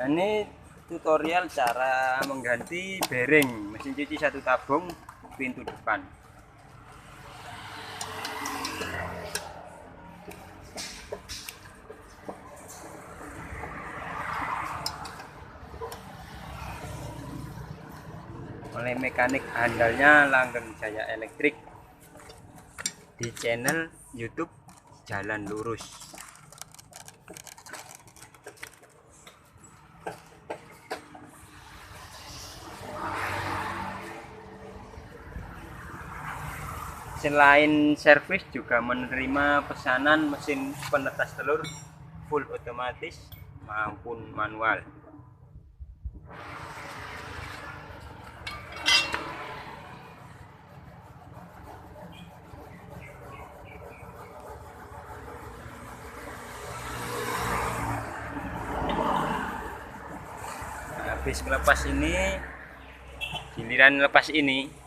Ini tutorial cara mengganti bearing mesin cuci satu tabung pintu depan. Oleh mekanik andalnya Langgeng Jaya Elektrik di channel YouTube Jalan Lurus. Selain servis juga menerima pesanan mesin penetas telur full otomatis maupun manual. Habis melepas ini, giliran lepas ini